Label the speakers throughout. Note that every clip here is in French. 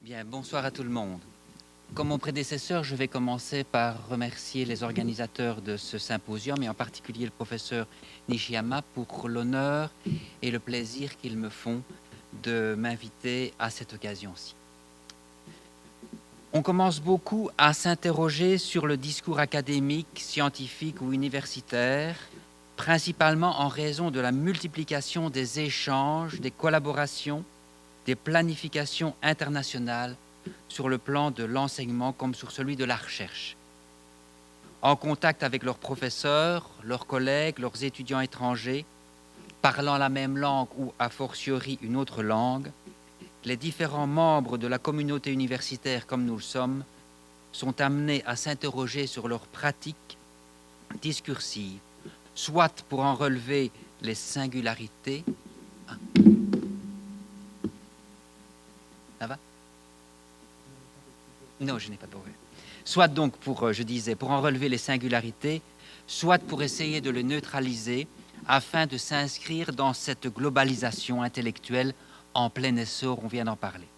Speaker 1: Bien, bonsoir à tout le monde. Comme mon prédécesseur, je vais commencer par remercier les organisateurs de ce symposium et en particulier le professeur Nishiyama pour l'honneur et le plaisir qu'ils me font de m'inviter à cette occasion-ci. On commence beaucoup à s'interroger sur le discours académique, scientifique ou universitaire, principalement en raison de la multiplication des échanges, des collaborations, des planifications internationales sur le plan de l'enseignement comme sur celui de la recherche. En contact avec leurs professeurs, leurs collègues, leurs étudiants étrangers, parlant la même langue ou a fortiori une autre langue, les différents membres de la communauté universitaire comme nous le sommes sont amenés à s'interroger sur leurs pratiques discursives, soit pour en relever les singularités. Ça va? Non, je n'ai pas de problème. Soit donc pour, je disais, pour en relever les singularités, soit pour essayer de les neutraliser afin de s'inscrire dans cette globalisation intellectuelle en plein essor, on vient d'en parler.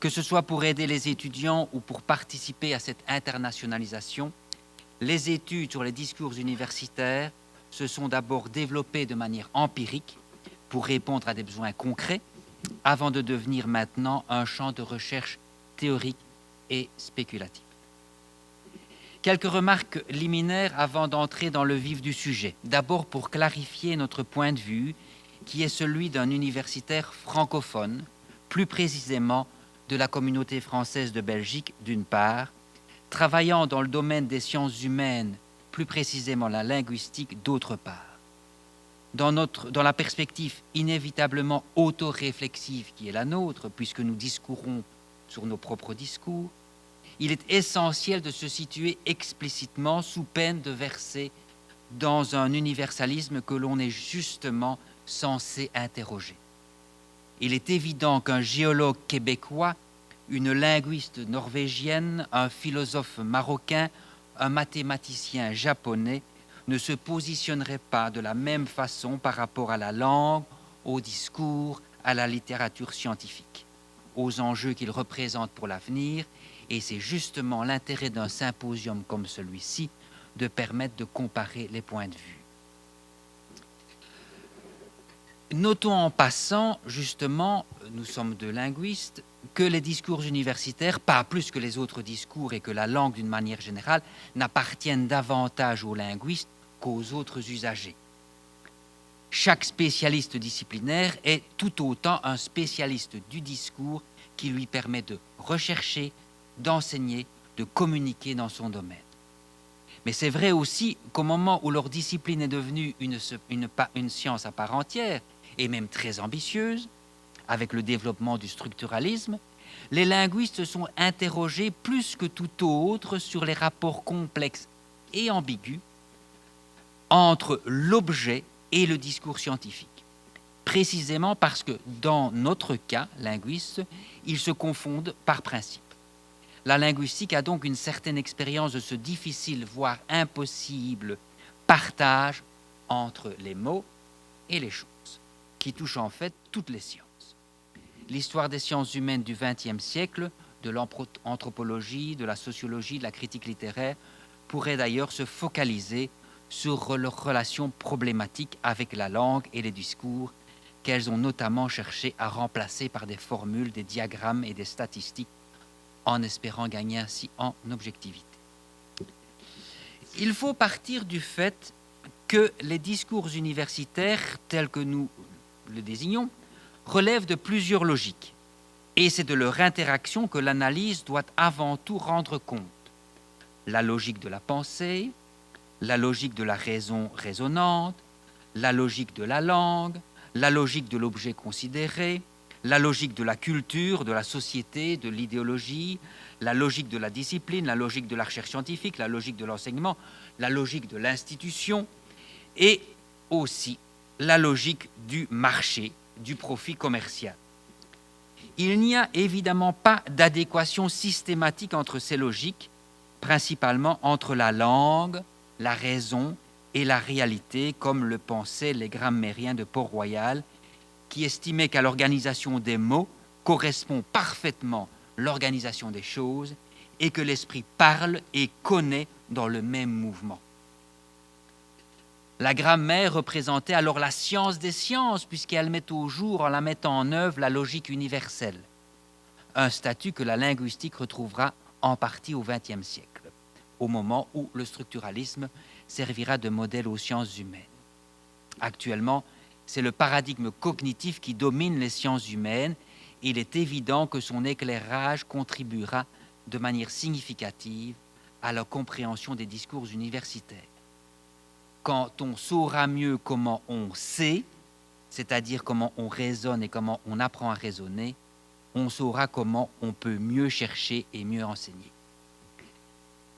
Speaker 1: Que ce soit pour aider les étudiants ou pour participer à cette internationalisation, les études sur les discours universitaires se sont d'abord développées de manière empirique pour répondre à des besoins concrets, avant de devenir maintenant un champ de recherche théorique et spéculative. Quelques remarques liminaires avant d'entrer dans le vif du sujet. D'abord pour clarifier notre point de vue, qui est celui d'un universitaire francophone, plus précisément de la communauté française de Belgique d'une part, travaillant dans le domaine des sciences humaines, plus précisément la linguistique d'autre part. Dans la perspective inévitablement autoréflexive qui est la nôtre, puisque nous discourons sur nos propres discours, il est essentiel de se situer explicitement sous peine de verser dans un universalisme que l'on est justement censé interroger. Il est évident qu'un géologue québécois, une linguiste norvégienne, un philosophe marocain, un mathématicien japonais ne se positionnerait pas de la même façon par rapport à la langue, au discours, à la littérature scientifique, aux enjeux qu'ils représentent pour l'avenir, et c'est justement l'intérêt d'un symposium comme celui-ci de permettre de comparer les points de vue. Notons en passant, justement, nous sommes deux linguistes, que les discours universitaires, pas plus que les autres discours et que la langue d'une manière générale, n'appartiennent davantage aux linguistes qu'aux autres usagers. Chaque spécialiste disciplinaire est tout autant un spécialiste du discours qui lui permet de rechercher, d'enseigner, de communiquer dans son domaine. Mais c'est vrai aussi qu'au moment où leur discipline est devenue une science à part entière, et même très ambitieuse, avec le développement du structuralisme, les linguistes se sont interrogés plus que tout autre sur les rapports complexes et ambigus entre l'objet et le discours scientifique. Précisément parce que, dans notre cas, linguistes, ils se confondent par principe. La linguistique a donc une certaine expérience de ce difficile, voire impossible, partage entre les mots et les choses, qui touche en fait toutes les sciences. L'histoire des sciences humaines du XXe siècle, de l'anthropologie, de la sociologie, de la critique littéraire, pourrait d'ailleurs se focaliser sur leurs relations problématiques avec la langue et les discours qu'elles ont notamment cherché à remplacer par des formules, des diagrammes et des statistiques, en espérant gagner ainsi en objectivité. Il faut partir du fait que les discours universitaires, tels que nous le désignons, relèvent de plusieurs logiques. Et c'est de leur interaction que l'analyse doit avant tout rendre compte. La logique de la pensée, la logique de la raison raisonnante, la logique de la langue, la logique de l'objet considéré, la logique de la culture, de la société, de l'idéologie, la logique de la discipline, la logique de la recherche scientifique, la logique de l'enseignement, la logique de l'institution et aussi la logique du marché, du profit commercial. Il n'y a évidemment pas d'adéquation systématique entre ces logiques, principalement entre la langue, la raison et la réalité, comme le pensaient les grammairiens de Port-Royal, qui estimaient qu'à l'organisation des mots correspond parfaitement l'organisation des choses, et que l'esprit parle et connaît dans le même mouvement. La grammaire représentait alors la science des sciences, puisqu'elle met au jour, en la mettant en œuvre, la logique universelle, un statut que la linguistique retrouvera en partie au XXe siècle, au moment où le structuralisme servira de modèle aux sciences humaines. Actuellement, c'est le paradigme cognitif qui domine les sciences humaines. Il est évident que son éclairage contribuera de manière significative à la compréhension des discours universitaires. Quand on saura mieux comment on sait, c'est-à-dire comment on raisonne et comment on apprend à raisonner, on saura comment on peut mieux chercher et mieux enseigner.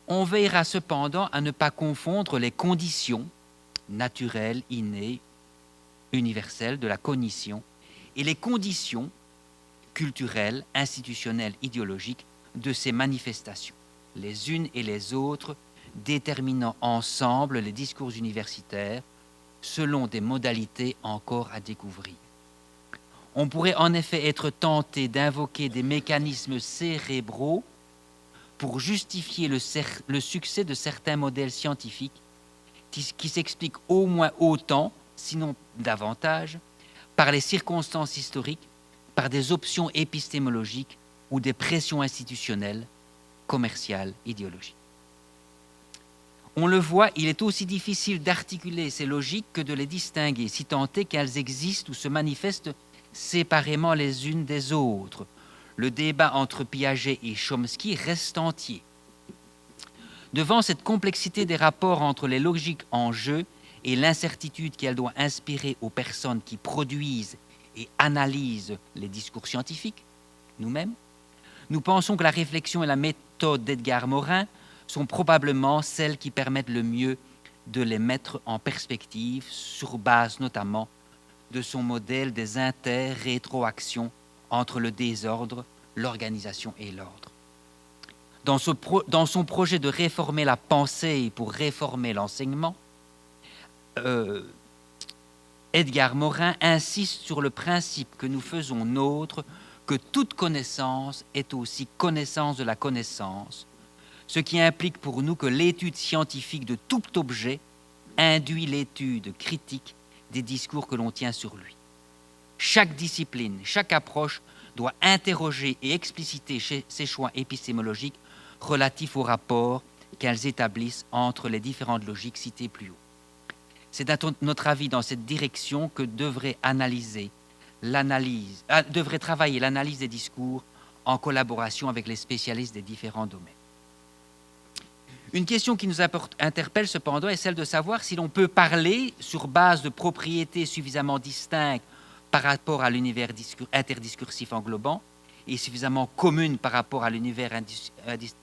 Speaker 1: On veillera cependant à ne pas confondre les conditions naturelles, innées, universelles de la cognition et les conditions culturelles, institutionnelles, idéologiques de ces manifestations, les unes et les autres déterminant ensemble les discours universitaires selon des modalités encore à découvrir. On pourrait en effet être tenté d'invoquer des mécanismes cérébraux pour justifier le succès de certains modèles scientifiques qui s'expliquent au moins autant, sinon davantage, par les circonstances historiques, par des options épistémologiques ou des pressions institutionnelles, commerciales, idéologiques. On le voit, il est aussi difficile d'articuler ces logiques que de les distinguer, si tant est qu'elles existent ou se manifestent séparément les unes des autres. Le débat entre Piaget et Chomsky reste entier. Devant cette complexité des rapports entre les logiques en jeu et l'incertitude qu'elle doit inspirer aux personnes qui produisent et analysent les discours scientifiques, nous-mêmes, nous pensons que la réflexion et la méthode d'Edgar Morin sont probablement celles qui permettent le mieux de les mettre en perspective, sur base notamment de son modèle des interrétroactions entre le désordre, l'organisation et l'ordre. Dans son projet de réformer la pensée pour réformer l'enseignement, Edgar Morin insiste sur le principe que nous faisons nôtre que toute connaissance est aussi connaissance de la connaissance, ce qui implique pour nous que l'étude scientifique de tout objet induit l'étude critique des discours que l'on tient sur lui. Chaque discipline, chaque approche doit interroger et expliciter ses choix épistémologiques relatifs aux rapports qu'elles établissent entre les différentes logiques citées plus haut. C'est à notre avis dans cette direction que devrait travailler l'analyse des discours en collaboration avec les spécialistes des différents domaines. Une question qui nous interpelle cependant est celle de savoir si l'on peut parler sur base de propriétés suffisamment distinctes par rapport à l'univers interdiscursif englobant et suffisamment communes par rapport à l'univers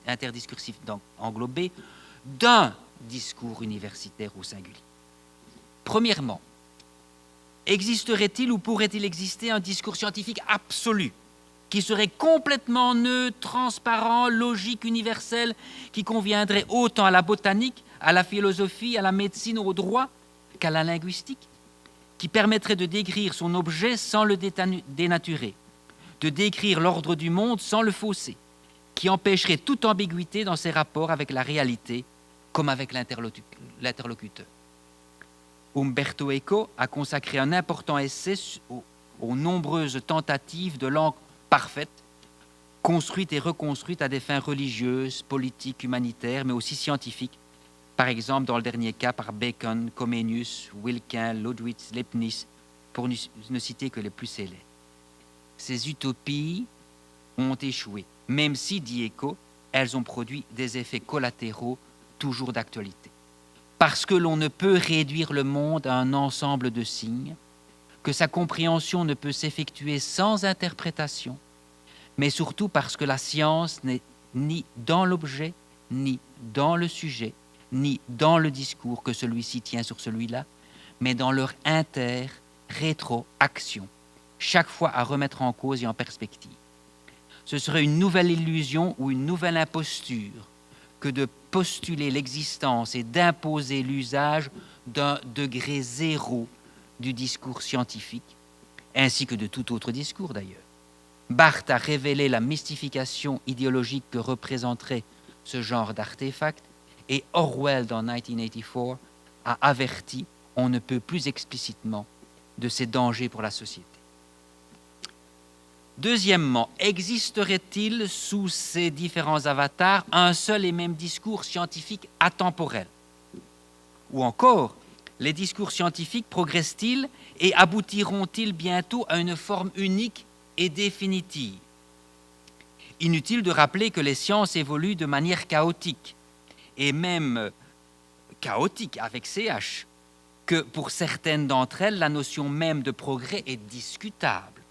Speaker 1: interdiscursif englobé d'un discours universitaire au singulier. Premièrement, existerait-il ou pourrait-il exister un discours scientifique absolu qui serait complètement neutre, transparent, logique, universel, qui conviendrait autant à la botanique, à la philosophie, à la médecine, au droit qu'à la linguistique, qui permettrait de décrire son objet sans le dénaturer, de décrire l'ordre du monde sans le fausser, qui empêcherait toute ambiguïté dans ses rapports avec la réalité comme avec l'interlocuteur. Umberto Eco a consacré un important essai aux nombreuses tentatives de langue parfaite, construite et reconstruite à des fins religieuses, politiques, humanitaires, mais aussi scientifiques, par exemple dans le dernier cas par Bacon, Comenius, Wilkin, Leibniz, Leibniz, pour ne citer que les plus célèbres. Ces utopies ont échoué, même si, dit Eco, elles ont produit des effets collatéraux toujours d'actualité. Parce que l'on ne peut réduire le monde à un ensemble de signes, que sa compréhension ne peut s'effectuer sans interprétation, mais surtout parce que la science n'est ni dans l'objet, ni dans le sujet, ni dans le discours que celui-ci tient sur celui-là, mais dans leur inter-rétroaction, chaque fois à remettre en cause et en perspective. Ce serait une nouvelle illusion ou une nouvelle imposture que de postuler l'existence et d'imposer l'usage d'un degré zéro du discours scientifique, ainsi que de tout autre discours d'ailleurs. Barthes a révélé la mystification idéologique que représenterait ce genre d'artefact, et Orwell, dans 1984, a averti, on ne peut plus explicitement, de ces dangers pour la société. Deuxièmement, existerait-il sous ces différents avatars un seul et même discours scientifique atemporel? Ou encore, les discours scientifiques progressent-ils et aboutiront-ils bientôt à une forme unique et définitive? Inutile de rappeler que les sciences évoluent de manière chaotique, et même chaotique avec CH, que pour certaines d'entre elles, la notion même de progrès est discutable.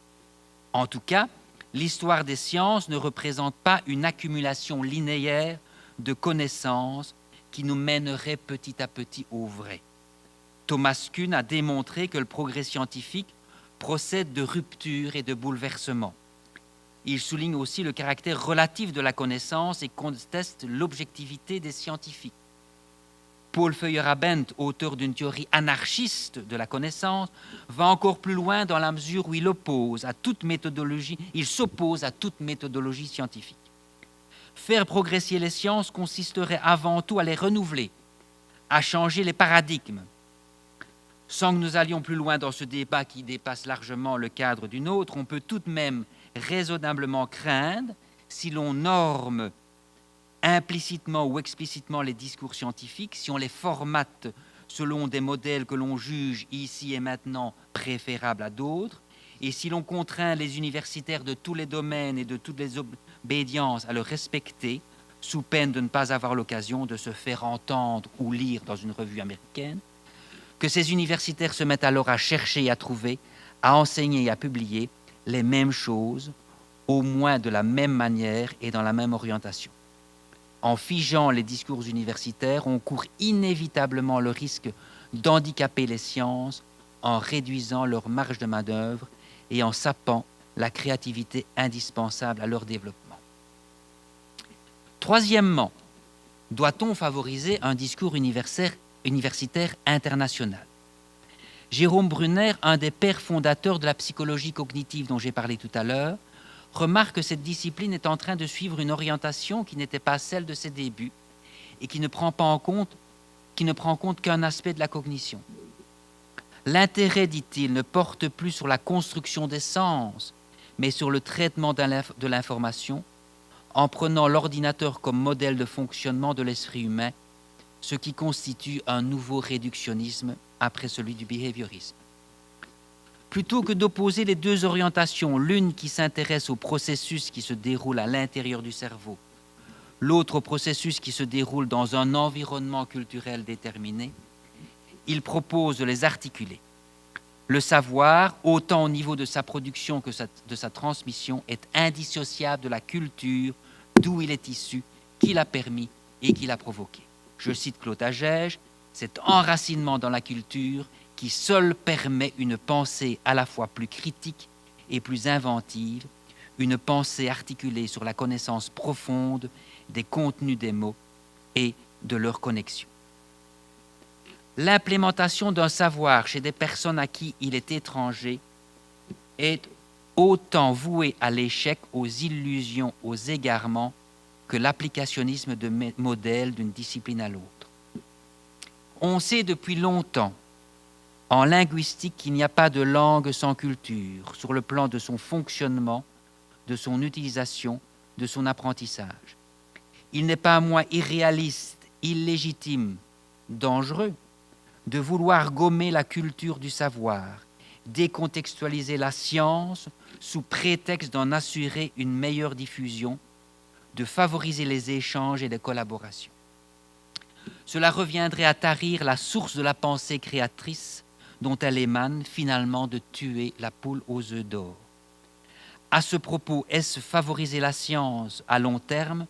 Speaker 1: En tout cas, l'histoire des sciences ne représente pas une accumulation linéaire de connaissances qui nous mènerait petit à petit au vrai. Thomas Kuhn a démontré que le progrès scientifique procède de ruptures et de bouleversements. Il souligne aussi le caractère relatif de la connaissance et conteste l'objectivité des scientifiques. Paul Feyerabend, auteur d'une théorie anarchiste de la connaissance, va encore plus loin dans la mesure où il s'oppose à toute méthodologie scientifique. Faire progresser les sciences consisterait avant tout à les renouveler, à changer les paradigmes. Sans que nous allions plus loin dans ce débat qui dépasse largement le cadre d'une autre, on peut tout de même raisonnablement craindre, si l'on norme implicitement ou explicitement les discours scientifiques, si on les formate selon des modèles que l'on juge ici et maintenant préférables à d'autres, et si l'on contraint les universitaires de tous les domaines et de toutes les obédiences à le respecter, sous peine de ne pas avoir l'occasion de se faire entendre ou lire dans une revue américaine, que ces universitaires se mettent alors à chercher et à trouver, à enseigner et à publier les mêmes choses, au moins de la même manière et dans la même orientation. En figeant les discours universitaires, on court inévitablement le risque d'handicaper les sciences en réduisant leur marge de main-d'œuvre et en sapant la créativité indispensable à leur développement. Troisièmement, doit-on favoriser un discours universitaire international? Jérôme Brunner, un des pères fondateurs de la psychologie cognitive dont j'ai parlé tout à l'heure, remarque que cette discipline est en train de suivre une orientation qui n'était pas celle de ses débuts et qui ne prend en compte qu'un aspect de la cognition. L'intérêt, dit-il, ne porte plus sur la construction des sens, mais sur le traitement de l'information, en prenant l'ordinateur comme modèle de fonctionnement de l'esprit humain, ce qui constitue un nouveau réductionnisme après celui du behaviorisme. Plutôt que d'opposer les deux orientations, l'une qui s'intéresse au processus qui se déroule à l'intérieur du cerveau, l'autre au processus qui se déroule dans un environnement culturel déterminé, il propose de les articuler. Le savoir, autant au niveau de sa production que de sa transmission, est indissociable de la culture d'où il est issu, qui l'a permis et qui l'a provoqué. Je cite Claude Agege, cet enracinement dans la culture qui seul permet une pensée à la fois plus critique et plus inventive, une pensée articulée sur la connaissance profonde des contenus des mots et de leur connexion. L'implémentation d'un savoir chez des personnes à qui il est étranger est autant vouée à l'échec, aux illusions, aux égarements, que l'applicationnisme de modèles d'une discipline à l'autre. On sait depuis longtemps en linguistique qu'il n'y a pas de langue sans culture, sur le plan de son fonctionnement, de son utilisation, de son apprentissage. Il n'est pas moins irréaliste, illégitime, dangereux de vouloir gommer la culture du savoir, décontextualiser la science sous prétexte d'en assurer une meilleure diffusion, de favoriser les échanges et les collaborations. Cela reviendrait à tarir la source de la pensée créatrice dont elle émane, finalement de tuer la poule aux œufs d'or. À ce propos, est-ce favoriser la science à long terme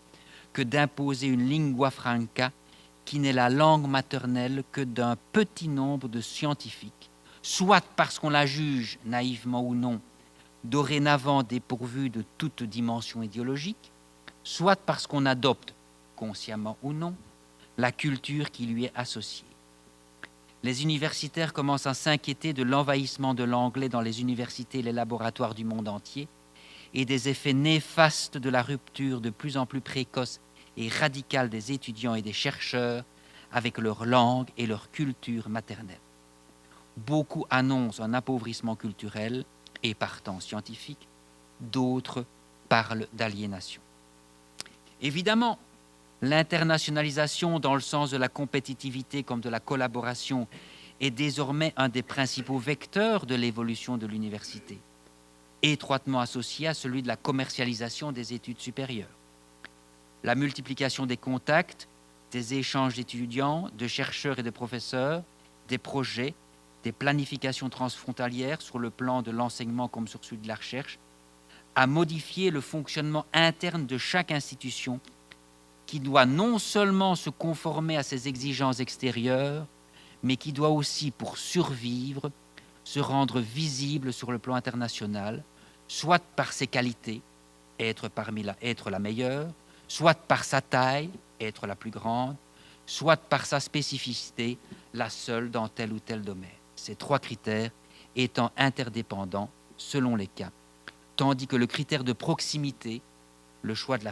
Speaker 1: que d'imposer une lingua franca qui n'est la langue maternelle que d'un petit nombre de scientifiques, soit parce qu'on la juge, naïvement ou non, dorénavant dépourvue de toute dimension idéologique, soit parce qu'on adopte, consciemment ou non, la culture qui lui est associée. Les universitaires commencent à s'inquiéter de l'envahissement de l'anglais dans les universités et les laboratoires du monde entier, et des effets néfastes de la rupture de plus en plus précoce et radicale des étudiants et des chercheurs avec leur langue et leur culture maternelle. Beaucoup annoncent un appauvrissement culturel et partant scientifique, d'autres parlent d'aliénation. Évidemment, l'internationalisation dans le sens de la compétitivité comme de la collaboration est désormais un des principaux vecteurs de l'évolution de l'université, étroitement associé à celui de la commercialisation des études supérieures. La multiplication des contacts, des échanges d'étudiants, de chercheurs et de professeurs, des projets, des planifications transfrontalières sur le plan de l'enseignement comme sur celui de la recherche, a modifié le fonctionnement interne de chaque institution qui doit non seulement se conformer à ses exigences extérieures, mais qui doit aussi, pour survivre, se rendre visible sur le plan international, soit par ses qualités, être la meilleure, soit par sa taille, être la plus grande, soit par sa spécificité, la seule dans tel ou tel domaine. Ces trois critères étant interdépendants selon les cas, tandis que le critère de proximité, le choix de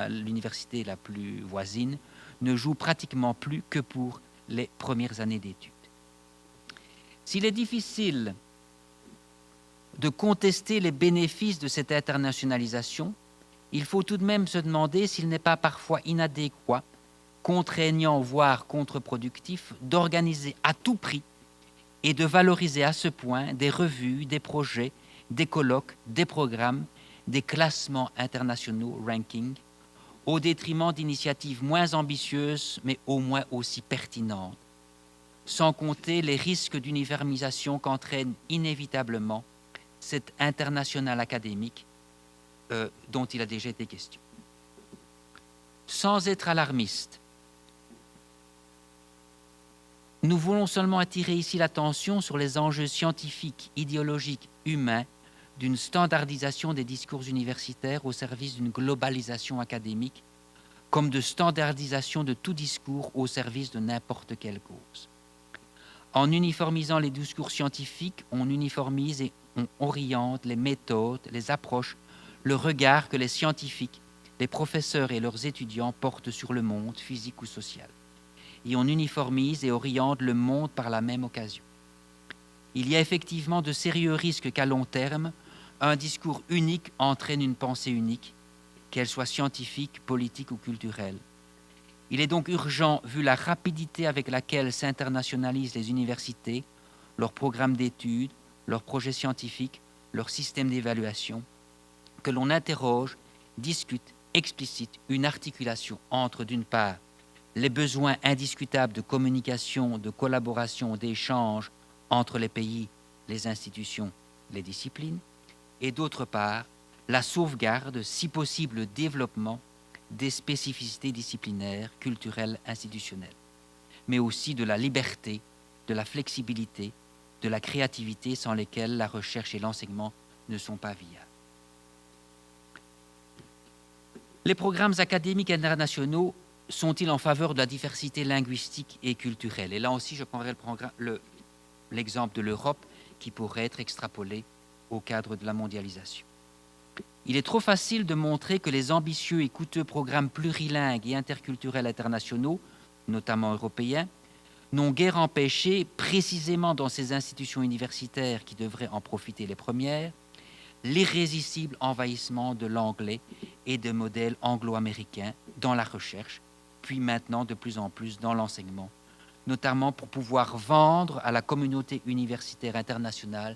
Speaker 1: l'université la plus voisine, ne joue pratiquement plus que pour les premières années d'études. S'il est difficile de contester les bénéfices de cette internationalisation, il faut tout de même se demander s'il n'est pas parfois inadéquat, contraignant, voire contre-productif, d'organiser à tout prix et de valoriser à ce point des revues, des projets, des colloques, des programmes, des classements internationaux, rankings, au détriment d'initiatives moins ambitieuses, mais au moins aussi pertinentes, sans compter les risques d'uniformisation qu'entraîne inévitablement cette internationale académique dont il a déjà été question. Sans être alarmiste, nous voulons seulement attirer ici l'attention sur les enjeux scientifiques, idéologiques, humains d'une standardisation des discours universitaires au service d'une globalisation académique, comme de standardisation de tout discours au service de n'importe quelle cause. En uniformisant les discours scientifiques, on uniformise et on oriente les méthodes, les approches, le regard que les scientifiques, les professeurs et leurs étudiants portent sur le monde, physique ou social. Et on uniformise et oriente le monde par la même occasion. Il y a effectivement de sérieux risques qu'à long terme, un discours unique entraîne une pensée unique, qu'elle soit scientifique, politique ou culturelle. Il est donc urgent, vu la rapidité avec laquelle s'internationalisent les universités, leurs programmes d'études, leurs projets scientifiques, leurs systèmes d'évaluation, que l'on interroge, discute, explicite une articulation entre, d'une part, les besoins indiscutables de communication, de collaboration, d'échange entre les pays, les institutions, les disciplines, et d'autre part, la sauvegarde, si possible le développement des spécificités disciplinaires, culturelles, institutionnelles, mais aussi de la liberté, de la flexibilité, de la créativité sans lesquelles la recherche et l'enseignement ne sont pas viables. Les programmes académiques internationaux sont-ils en faveur de la diversité linguistique et culturelle? Et là aussi, je prendrai l'exemple de l'Europe qui pourrait être extrapolé au cadre de la mondialisation. Il est trop facile de montrer que les ambitieux et coûteux programmes plurilingues et interculturels internationaux, notamment européens, n'ont guère empêché, précisément dans ces institutions universitaires qui devraient en profiter les premières, l'irrésistible envahissement de l'anglais et de modèles anglo-américains dans la recherche, puis maintenant de plus en plus dans l'enseignement, notamment pour pouvoir vendre à la communauté universitaire internationale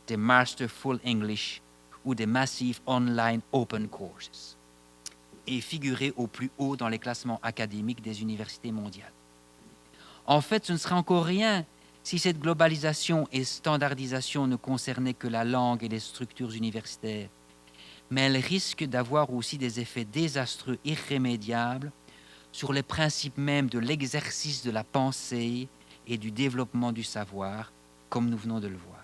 Speaker 1: des Masterful English ou des Massive Online Open Courses et figurer au plus haut dans les classements académiques des universités mondiales. En fait, ce ne serait encore rien si cette globalisation et standardisation ne concernaient que la langue et les structures universitaires, mais elle risque d'avoir aussi des effets désastreux irrémédiables sur les principes mêmes de l'exercice de la pensée et du développement du savoir, comme nous venons de le voir.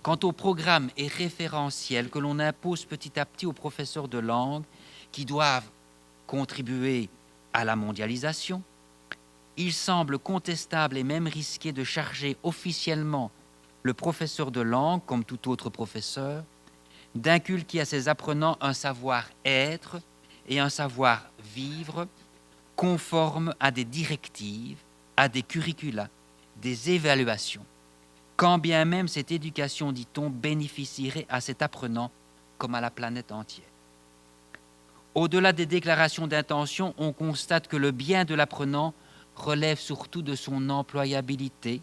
Speaker 1: Quant aux programmes et référentiels que l'on impose petit à petit aux professeurs de langue qui doivent contribuer à la mondialisation, il semble contestable et même risqué de charger officiellement le professeur de langue, comme tout autre professeur, d'inculquer à ses apprenants un savoir-être et un savoir-vivre conformes à des directives, à des curricula, des évaluations, quand bien même cette éducation, dit-on, bénéficierait à cet apprenant comme à la planète entière. Au-delà des déclarations d'intention, on constate que le bien de l'apprenant relève surtout de son employabilité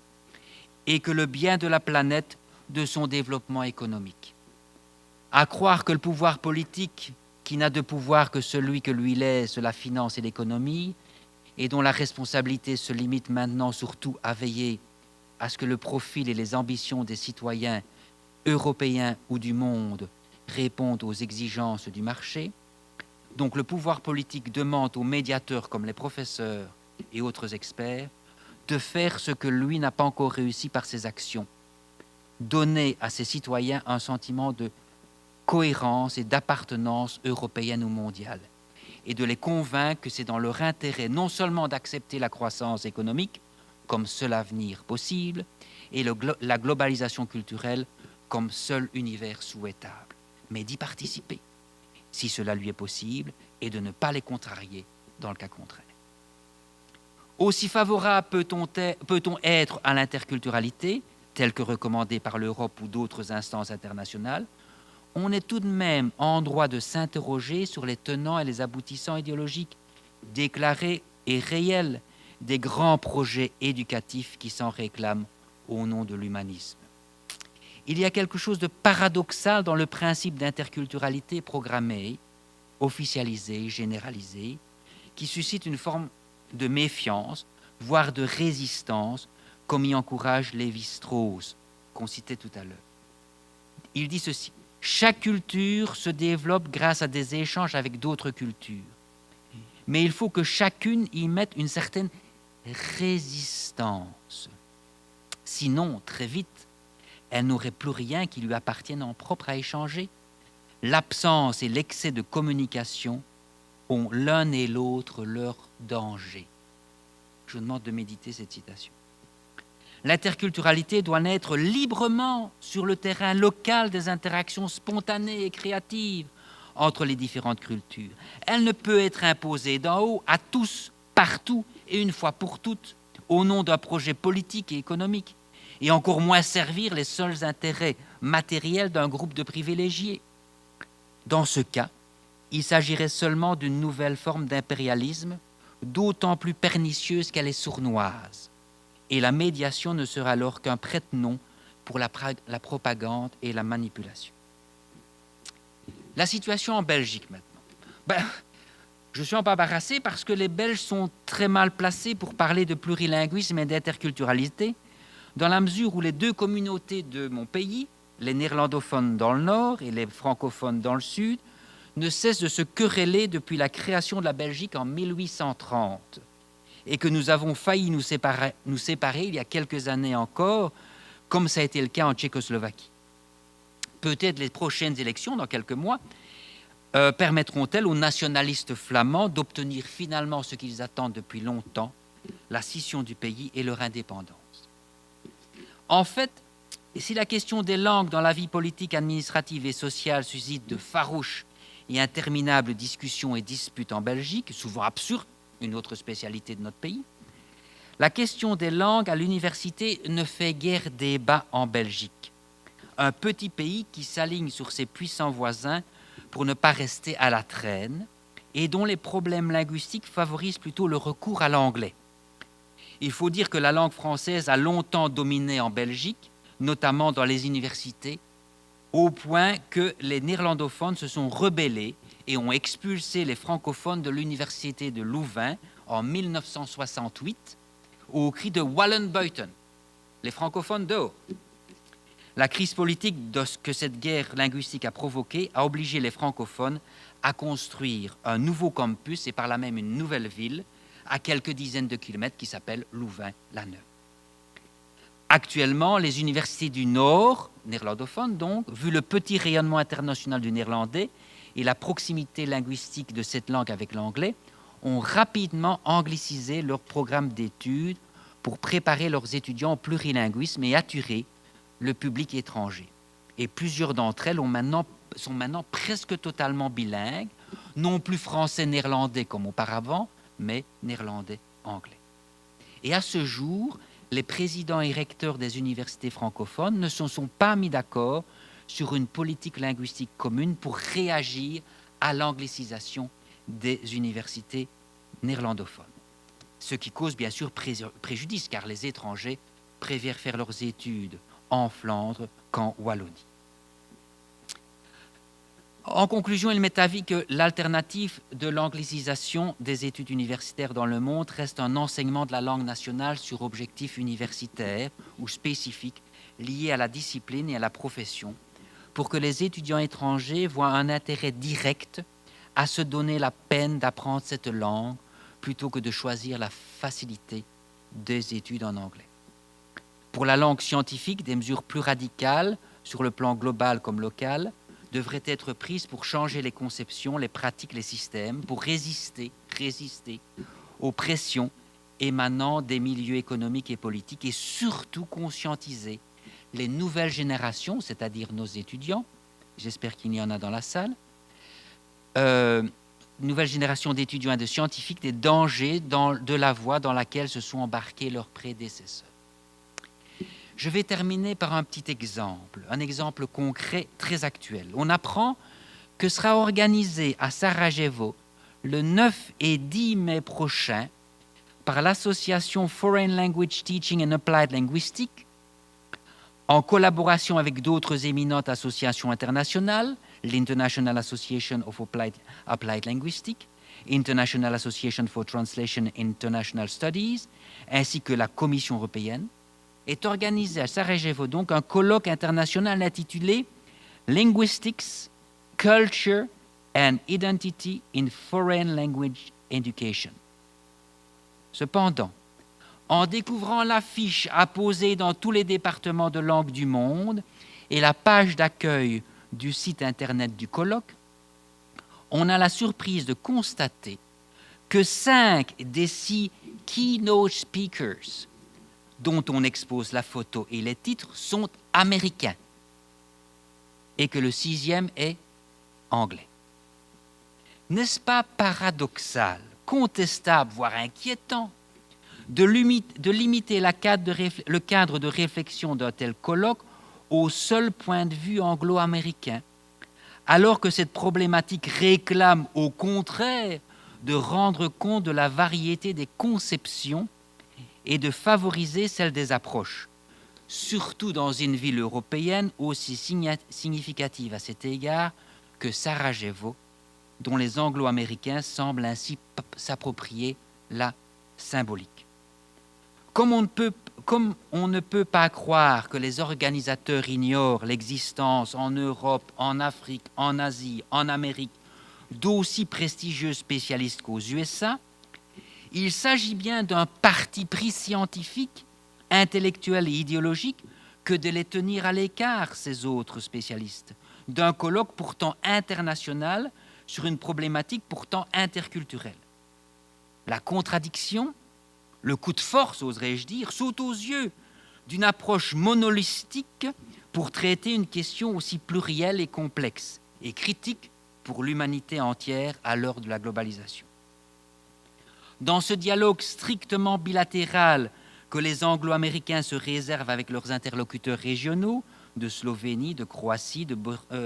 Speaker 1: et que le bien de la planète de son développement économique. À croire que le pouvoir politique, qui n'a de pouvoir que celui que lui laisse la finance et l'économie, et dont la responsabilité se limite maintenant surtout à veiller à ce que le profil et les ambitions des citoyens européens ou du monde répondent aux exigences du marché. Donc le pouvoir politique demande aux médiateurs comme les professeurs et autres experts de faire ce que lui n'a pas encore réussi par ses actions, donner à ses citoyens un sentiment de cohérence et d'appartenance européenne ou mondiale, et de les convaincre que c'est dans leur intérêt non seulement d'accepter la croissance économique comme seul avenir possible et la globalisation culturelle comme seul univers souhaitable, mais d'y participer, si cela lui est possible, et de ne pas les contrarier dans le cas contraire. Aussi favorable peut-on être à l'interculturalité, telle que recommandée par l'Europe ou d'autres instances internationales, on est tout de même en droit de s'interroger sur les tenants et les aboutissants idéologiques déclarés et réels des grands projets éducatifs qui s'en réclament au nom de l'humanisme. Il y a quelque chose de paradoxal dans le principe d'interculturalité programmée, officialisée, généralisée, qui suscite une forme de méfiance, voire de résistance, comme y encourage Lévi-Strauss, qu'on citait tout à l'heure. Il dit ceci: chaque culture se développe grâce à des échanges avec d'autres cultures, mais il faut que chacune y mette une certaine résistance. Sinon, très vite, elle n'aurait plus rien qui lui appartienne en propre à échanger. L'absence et l'excès de communication ont l'un et l'autre leur danger. Je vous demande de méditer cette citation. L'interculturalité doit naître librement sur le terrain local des interactions spontanées et créatives entre les différentes cultures. Elle ne peut être imposée d'en haut à tous, partout et une fois pour toutes, au nom d'un projet politique et économique, et encore moins servir les seuls intérêts matériels d'un groupe de privilégiés. Dans ce cas, il s'agirait seulement d'une nouvelle forme d'impérialisme, d'autant plus pernicieuse qu'elle est sournoise. Et la médiation ne sera alors qu'un prête-nom pour la propagande et la manipulation. La situation en Belgique maintenant. Je suis embarrassé parce que les Belges sont très mal placés pour parler de plurilinguisme et d'interculturalité, dans la mesure où les deux communautés de mon pays, les néerlandophones dans le nord et les francophones dans le sud, ne cessent de se quereller depuis la création de la Belgique en 1830, et que nous avons failli nous séparer il y a quelques années encore, comme ça a été le cas en Tchécoslovaquie. Peut-être les prochaines élections, dans quelques mois, permettront-elles aux nationalistes flamands d'obtenir finalement ce qu'ils attendent depuis longtemps, la scission du pays et leur indépendance. En fait, si la question des langues dans la vie politique, administrative et sociale suscite de farouches et interminables discussions et disputes en Belgique, souvent absurdes, une autre spécialité de notre pays, la question des langues à l'université ne fait guère débat en Belgique. Un petit pays qui s'aligne sur ses puissants voisins pour ne pas rester à la traîne et dont les problèmes linguistiques favorisent plutôt le recours à l'anglais. Il faut dire que la langue française a longtemps dominé en Belgique, notamment dans les universités, au point que les néerlandophones se sont rebellés et ont expulsé les francophones de l'université de Louvain en 1968 au cri de Wallenbuiten, les francophones dehors. La crise politique que cette guerre linguistique a provoquée a obligé les francophones à construire un nouveau campus et par là même une nouvelle ville à quelques dizaines de kilomètres qui s'appelle Louvain-la-Neuve. Actuellement, les universités du Nord, néerlandophones donc, vu le petit rayonnement international du néerlandais et la proximité linguistique de cette langue avec l'anglais, ont rapidement anglicisé leur programme d'études pour préparer leurs étudiants au plurilinguisme et attirer le public étranger. Et plusieurs d'entre elles ont maintenant sont maintenant presque totalement bilingues, non plus français-néerlandais comme auparavant, mais néerlandais-anglais. Et à ce jour, les présidents et recteurs des universités francophones ne se sont pas mis d'accord sur une politique linguistique commune pour réagir à l'anglicisation des universités néerlandophones. Ce qui cause bien sûr préjudice, car les étrangers préfèrent faire leurs études en Flandre qu'en Wallonie. En conclusion, il m'est avis que l'alternative de l'anglicisation des études universitaires dans le monde reste un enseignement de la langue nationale sur objectifs universitaires ou spécifiques liés à la discipline et à la profession, pour que les étudiants étrangers voient un intérêt direct à se donner la peine d'apprendre cette langue plutôt que de choisir la facilité des études en anglais. Pour la langue scientifique, des mesures plus radicales, sur le plan global comme local, devraient être prises pour changer les conceptions, les pratiques, les systèmes, pour résister aux pressions émanant des milieux économiques et politiques et surtout conscientiser les nouvelles générations, c'est-à-dire nos étudiants, j'espère qu'il y en a dans la salle, nouvelle génération d'étudiants et de scientifiques, des dangers de la voie dans laquelle se sont embarqués leurs prédécesseurs. Je vais terminer par un petit exemple, un exemple concret très actuel. On apprend que sera organisé à Sarajevo le 9 et 10 mai prochain par l'association Foreign Language Teaching and Applied Linguistics, en collaboration avec d'autres éminentes associations internationales, l'International Association of Applied Linguistics, International Association for Translation and International Studies, ainsi que la Commission européenne, est organisé à Sarajevo donc un colloque international intitulé Linguistics, Culture and Identity in Foreign Language Education. Cependant, en découvrant l'affiche apposée dans tous les départements de langue du monde et la page d'accueil du site internet du colloque, on a la surprise de constater que 5 des 6 keynote speakers dont on expose la photo et les titres sont américains et que le 6e est anglais. N'est-ce pas paradoxal, contestable, voire inquiétant, de limiter le cadre de réflexion d'un tel colloque au seul point de vue anglo-américain, alors que cette problématique réclame au contraire de rendre compte de la variété des conceptions et de favoriser celle des approches, surtout dans une ville européenne aussi significative à cet égard que Sarajevo, dont les anglo-américains semblent ainsi s'approprier la symbolique. Comme on ne peut pas croire que les organisateurs ignorent l'existence en Europe, en Afrique, en Asie, en Amérique, d'aussi prestigieux spécialistes qu'aux USA, il s'agit bien d'un parti pris scientifique, intellectuel et idéologique que de les tenir à l'écart, ces autres spécialistes, d'un colloque pourtant international sur une problématique pourtant interculturelle. La contradiction, le coup de force, oserais-je dire, saute aux yeux d'une approche monolithique pour traiter une question aussi plurielle et complexe et critique pour l'humanité entière à l'heure de la globalisation. Dans ce dialogue strictement bilatéral que les Anglo-Américains se réservent avec leurs interlocuteurs régionaux de Slovénie, de Croatie, de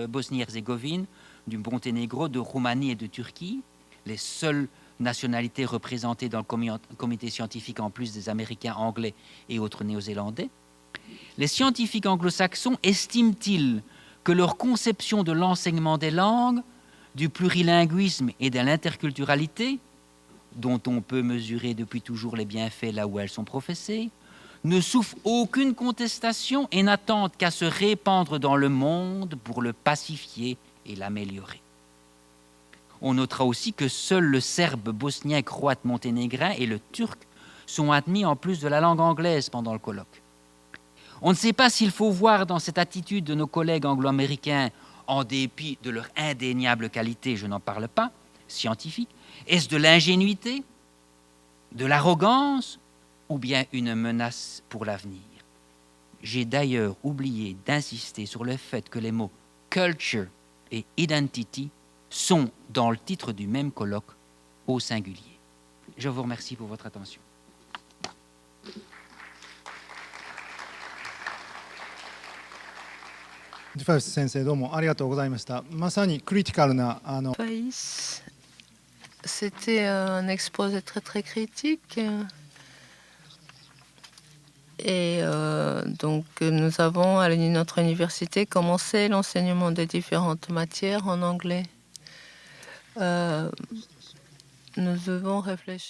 Speaker 1: Bosnie-Herzégovine, du Monténégro, de Roumanie et de Turquie, les seules nationalités représentées dans le comité scientifique en plus des Américains, Anglais et autres Néo-Zélandais, les scientifiques anglo-saxons estiment-ils que leur conception de l'enseignement des langues, du plurilinguisme et de l'interculturalité, dont on peut mesurer depuis toujours les bienfaits là où elles sont professées, ne souffrent aucune contestation et n'attendent qu'à se répandre dans le monde pour le pacifier et l'améliorer. On notera aussi que seuls le serbe, bosnien, croate, monténégrin et le turc sont admis en plus de la langue anglaise pendant le colloque. On ne sait pas s'il faut voir dans cette attitude de nos collègues anglo-américains, en dépit de leur indéniable qualité, je n'en parle pas, scientifique, est-ce de l'ingénuité, de l'arrogance ou bien une menace pour l'avenir? J'ai d'ailleurs oublié d'insister sur le fait que les mots « culture » et identity sont dans le titre du même colloque au singulier. Je vous remercie pour votre attention.
Speaker 2: ディファイス先生どうもありがとうございました。まさにクリティカルな
Speaker 3: Faïs, c'était un exposé très très critique. Et donc nous avons à notre université commencé l'enseignement des différentes matières en anglais. Nous devons réfléchir.